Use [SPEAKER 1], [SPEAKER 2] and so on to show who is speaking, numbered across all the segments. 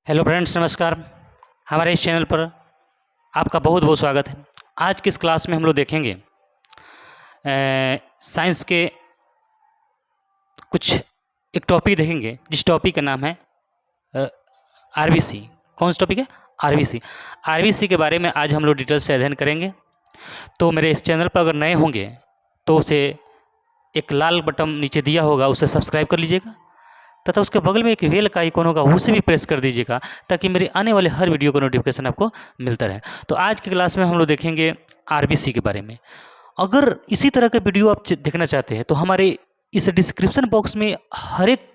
[SPEAKER 1] Hello friends, नमस्कार। हमारे इस चैनल पर आपका बहुत बहुत स्वागत है। आज की इस क्लास में हम लोग देखेंगे साइंस के कुछ एक टॉपिक देखेंगे जिस टॉपिक का नाम है आरबीसी। कौन सा टॉपिक है? आरबीसी। आरबीसी के बारे में आज हम लोग डिटेल से अध्ययन करेंगे। तो मेरे इस चैनल पर अगर नए होंगे तो उसे एक लाल बटन नीचे दिया होगा, उसे सब्सक्राइब कर लीजिएगा तथा उसके बगल में एक बेल का आइकॉन होगा, उसे भी प्रेस कर दीजिएगा ताकि मेरे आने वाले हर वीडियो का नोटिफिकेशन आपको मिलता रहे। तो आज की क्लास में हम लोग देखेंगे आरबीसी के बारे में। अगर इसी तरह का वीडियो आप देखना चाहते हैं तो हमारे इस डिस्क्रिप्शन बॉक्स में हर एक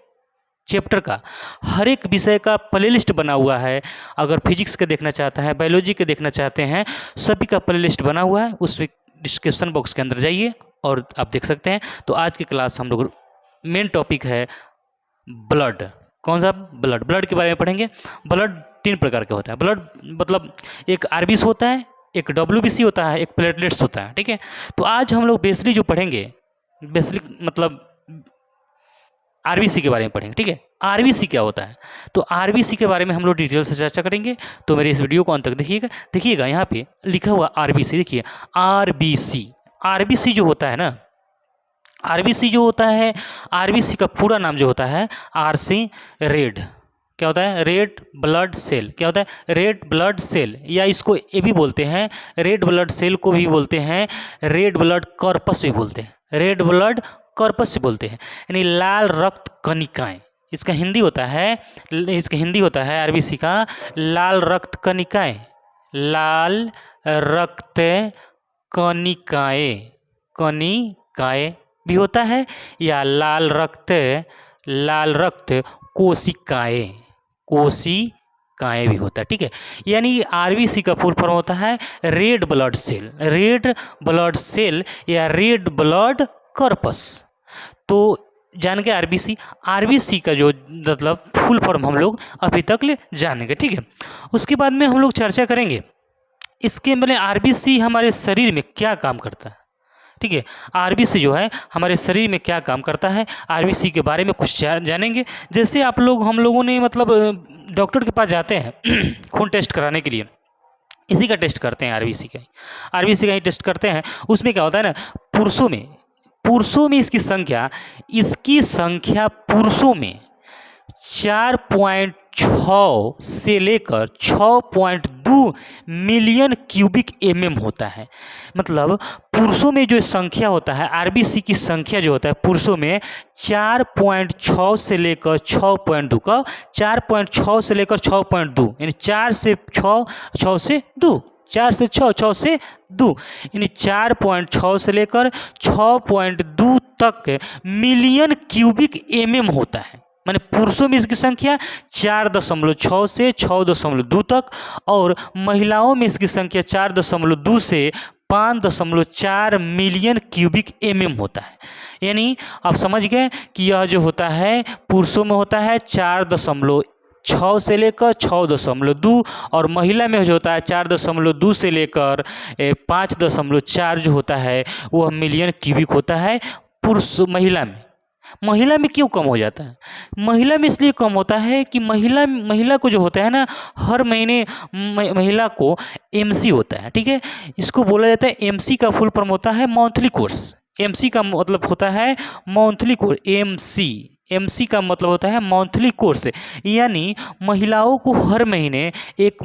[SPEAKER 1] चैप्टर का, हर एक विषय का प्लेलिस्ट बना हुआ है। अगर फिजिक्स के देखना चाहते हैं, बायोलॉजी के देखना चाहते हैं, सभी का प्लेलिस्ट बना हुआ है। उस डिस्क्रिप्शन बॉक्स के अंदर जाइए और आप देख सकते हैं। तो आज की क्लास हम लोग मेन टॉपिक है ब्लड। कौन सा? ब्लड। ब्लड के बारे में पढ़ेंगे। ब्लड 3 प्रकार के होता है। ब्लड मतलब एक आरबीसी होता है, एक डब्ल्यूबीसी होता है, एक प्लेटलेट्स होता है। ठीक है। तो आज हम लोग बेसिकली जो पढ़ेंगे, बेसिकली मतलब आरबीसी के बारे में पढ़ेंगे। ठीक है। आरबीसी क्या होता है? तो आरबीसी के बारे में हम लोग डिटेल से चर्चा करेंगे। तो मेरे इस वीडियो को अंत तक देखिएगा। यहाँ पे लिखा हुआ आरबीसी, देखिए आरबीसी। आरबीसी जो होता है ना, आरबीसी जो होता है, आरबीसी का पूरा नाम जो होता है आरसी रेड। क्या होता है? Red blood cell. क्या होता है? रेड ब्लड सेल, या इसको ये भी बोलते हैं, रेड ब्लड सेल को भी बोलते हैं, रेड ब्लड कॉर्पस भी बोलते हैं, रेड ब्लड कॉर्पस से बोलते हैं, यानी लाल रक्त कणिकाएं। इसका हिंदी होता है आरबीसी का लाल रक्त कणिकाएं। लाल रक्त कणिकाएं भी होता है, या लाल रक्त कोशिकाएं भी होता है। ठीक है। यानी आरबीसी का फुल फॉर्म होता है red blood cell, red blood cell या रेड ब्लड कॉर्पस। तो जान गए आरबीसी। आरबीसी का जो मतलब फुल फॉर्म हम लोग अभी तक ले जानेंगे। ठीक है। उसके बाद में हम लोग चर्चा करेंगे इसके मतलब आरबीसी हमारे शरीर में क्या काम करता है। ठीक है। आरबीसी जो है हमारे शरीर में क्या काम करता है, आरबीसी के बारे में कुछ जानेंगे। जैसे हम लोगों ने मतलब डॉक्टर के पास जाते हैं खून टेस्ट कराने के लिए, इसी का टेस्ट करते हैं आरबीसी का ही टेस्ट करते हैं। उसमें क्या होता है ना, पुरुषों में इसकी संख्या पुरुषों में 4.6 से लेकर 6.2 मिलियन क्यूबिक होता है। मतलब पुरुषों में जो संख्या होता है, आरबीसी की संख्या जो होता है पुरुषों में 4.6 से लेकर 6.2 का 4.6 से लेकर 6.2, यानी 4 से 6, 6 से 2, 4 से 6, 6 से 2, यानी 4.6 से लेकर 6.2 तक मिलियन क्यूबिक होता है। माने पुरुषों में इसकी संख्या 4.6 से 6.2 तक, और महिलाओं में इसकी संख्या 4.2 से 5.4 मिलियन क्यूबिक होता है। यानी आप समझ गए कि यह जो होता है पुरुषों में होता है 4.6 से लेकर 6.2, और महिला में जो होता है 4.2 से लेकर 5.4 जो होता है वह मिलियन क्यूबिक होता है पुरुष। महिला में क्यों कम हो जाता है? महिला में इसलिए कम होता है कि महिला को जो होता है ना, हर महीने महिला को एमसी होता है। ठीक है। इसको बोला जाता है, एमसी का फुल फॉर्म होता है मंथली कोर्स। एमसी का मतलब होता है मंथली कोर्स। एमसी का मतलब होता है मंथली कोर्स, यानी महिलाओं को हर महीने एक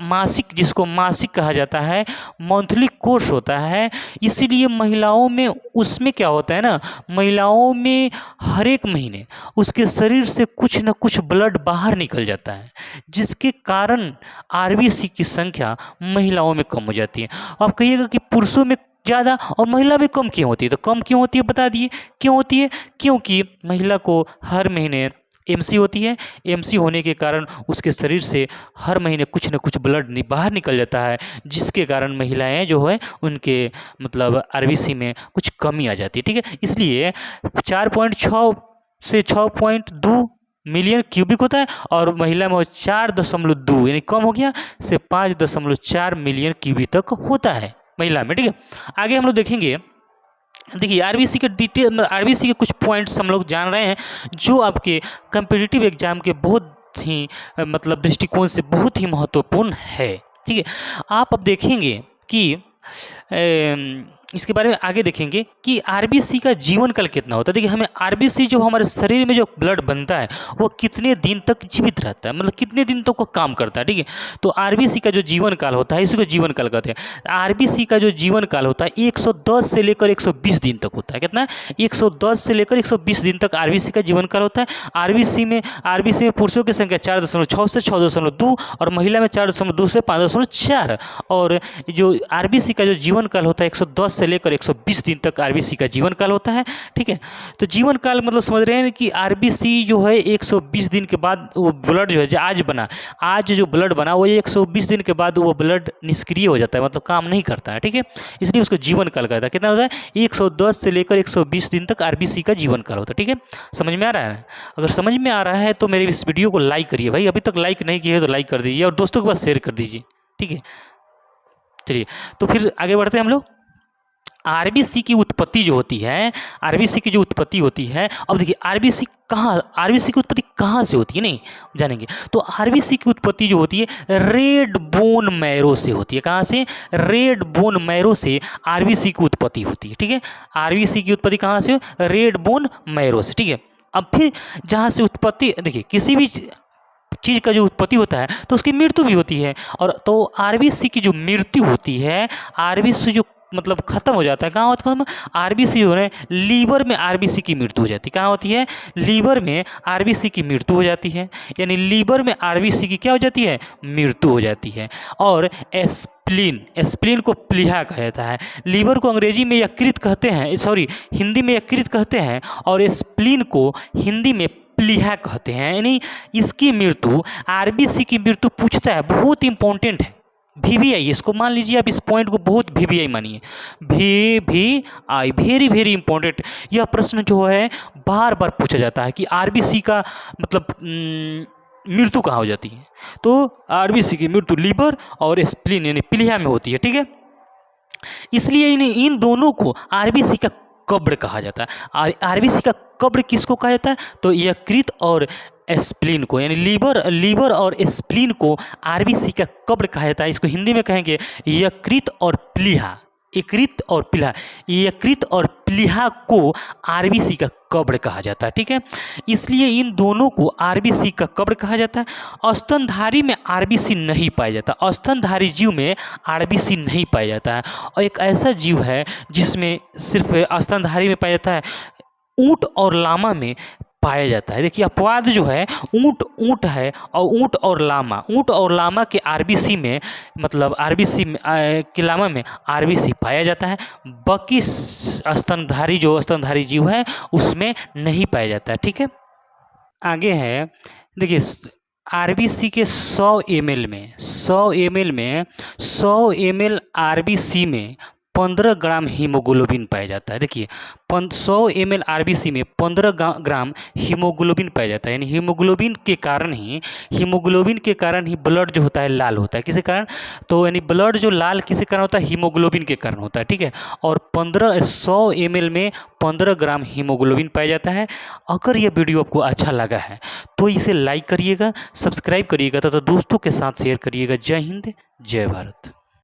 [SPEAKER 1] मासिक, जिसको मासिक कहा जाता है, मंथली कोर्स होता है। इसीलिए महिलाओं में उसमें क्या होता है ना, महिलाओं में हर एक महीने उसके शरीर से कुछ न कुछ ब्लड बाहर निकल जाता है, जिसके कारण आरबीसी की संख्या महिलाओं में कम हो जाती है। आप कहिएगा कि पुरुषों में ज़्यादा और महिला में कम क्यों होती है? तो कम क्यों होती है बता दिए क्यों होती है। क्योंकि महिला को हर महीने एमसी होती है। एमसी होने के कारण उसके शरीर से हर महीने कुछ न कुछ ब्लड बाहर निकल जाता है, जिसके कारण महिलाएं जो है उनके मतलब आरबीसी में कुछ कमी आ जाती है। ठीक है। इसलिए 4.6 से 6.2 मिलियन क्यूबिक होता है, और महिला में 4.2 यानी कम हो गया से 5.4 मिलियन क्यूबिक तक होता है महिला में। ठीक है। आगे हम लोग देखेंगे। देखिए आरबीसी के डिटेल, आरबीसी के कुछ पॉइंट्स हम लोग जान रहे हैं जो आपके कम्पिटिटिव एग्जाम के बहुत ही मतलब दृष्टिकोण से बहुत ही महत्वपूर्ण है। ठीक है, आप अब देखेंगे कि इसके बारे में आगे देखेंगे कि आरबीसी का जीवन काल कितना होता है। देखिए, हमें आरबीसी जो हमारे शरीर में जो ब्लड बनता है वो कितने दिन तक जीवित रहता है, मतलब कितने दिन तक वो काम करता है। ठीक है, तो आरबीसी का जो जीवन काल होता है, इसी को जीवन काल कहते हैं। आरबीसी का जो जीवन काल होता है 110 से लेकर 120 दिन तक होता है। कितना? 110 से लेकर 120 दिन तक आरबीसी का जीवन काल होता है। आरबीसी में पुरुषों की संख्या 4.6 से 6.2 और महिला में 4.2 से 5.4। और जो आरबीसी का जो जीवन काल होता है 110 से लेकर 120 दिन तक आरबीसी का जीवन काल होता है। ठीक है, तो जीवन काल मतलब समझ रहे हैं कि आरबीसी जो है 120 दिन के बाद वो ब्लड जो है आज जो ब्लड बना वो 120 दिन के बाद वो ब्लड निष्क्रिय हो जाता है, मतलब काम नहीं करता है। ठीक है, इसलिए उसको जीवन काल कहता है। कितना होता है? 110 से लेकर 120 दिन तक आरबीसी का जीवन काल होता है। ठीक है, समझ में आ रहा है? अगर समझ में आ रहा है तो मेरे इस वीडियो को लाइक करिए भाई, अभी तक लाइक नहीं किए तो लाइक कर दीजिए और दोस्तों के पास शेयर कर दीजिए। ठीक है, चलिए तो फिर आगे बढ़ते हैं हम लोग। आरबीसी की उत्पत्ति जो होती है, आरबीसी की जो उत्पत्ति होती है, अब देखिए आरबीसी की उत्पत्ति कहाँ से होती है नहीं जानेंगे। तो आरबीसी की उत्पत्ति जो होती है रेड बोन मैरो से होती है। कहाँ से? रेड बोन मैरो से आरबीसी की उत्पत्ति होती है। ठीक है, आरबीसी की उत्पत्ति कहाँ से? रेड बोन मैरो से। ठीक है, अब फिर जहाँ से उत्पत्ति, देखिए किसी भी चीज़ का जो उत्पत्ति होता है तो उसकी मृत्यु भी होती है। और तो आरबीसी की जो मृत्यु होती है, आरबीसी जो मतलब खत्म हो जाता है, कहाँ होता है? आरबीसी हो रहे लीवर में आरबीसी की मृत्यु हो जाती है। कहाँ होती है? लीवर में आरबीसी की मृत्यु हो जाती है, यानी लीवर में आरबीसी की क्या हो जाती है? मृत्यु हो जाती है। और स्प्लीन को प्लीहा कहा जाता है। लीवर को अंग्रेजी में यकृत कहते हैं, हिंदी में यकृत कहते हैं, और स्प्लीन को हिंदी में प्लीहा कहते हैं। यानी इसकी मृत्यु, आरबीसी की मृत्यु पूछता है, बहुत इंपॉर्टेंट है। वीवीआई, इसको मान लीजिए आप, इस पॉइंट को बहुत वीवीआई मानिए, वीवीआई वेरी वेरी इंपॉर्टेंट। यह प्रश्न जो है बार बार पूछा जाता है कि आरबीसी का मतलब मृत्यु कहाँ हो जाती है। तो आरबीसी की मृत्यु लीवर और स्प्लीन यानी प्लीहा में होती है। ठीक है, इसलिए इन दोनों को आरबीसी का कब्र कहा जाता है। आरबीसी का कब्र किसको कहा जाता है? तो यकृत और स्प्लीन को, यानी लीवर और स्प्लीन को आरबीसी का कब्र कहा जाता है। इसको हिंदी में कहेंगे यकृत और प्लीहा। यकृत और प्लीहा को आरबीसी का कब्र कहा जाता है। ठीक है, इसलिए इन दोनों को आरबीसी का कब्र कहा जाता है। स्तनधारी में आरबीसी नहीं पाया जाता, स्तनधारी जीव में आरबीसी नहीं पाया जाता है। और एक ऐसा जीव है जिसमें सिर्फ स्तनधारी में पाया जाता है, ऊंट और लामा में पाया जाता है। देखिए अपवाद जो है ऊंट है, और ऊंट और लामा के आरबीसी में, मतलब आरबीसी के लामा में आरबीसी पाया जाता है। बाकी स्तनधारी जीव है उसमें नहीं पाया जाता है। ठीक है, आगे है, देखिए आरबीसी के 100 ml में 100 ml आरबीसी में 15 ग्राम हीमोग्लोबिन पाया जाता है। देखिए 100 ml आरबीसी में 15 ग्राम हीमोग्लोबिन पाया जाता है। यानी हीमोग्लोबिन के कारण ही ब्लड जो होता है लाल होता है। किसी कारण? तो यानी ब्लड जो लाल किसी कारण होता है? हीमोग्लोबिन के कारण होता है। ठीक है, और 100 ml में 15 ग्राम हीमोग्लोबिन पाया जाता है। अगर यह वीडियो आपको अच्छा लगा है तो इसे लाइक करिएगा, सब्सक्राइब करिएगा तथा दोस्तों के साथ शेयर करिएगा। जय हिंद, जय भारत।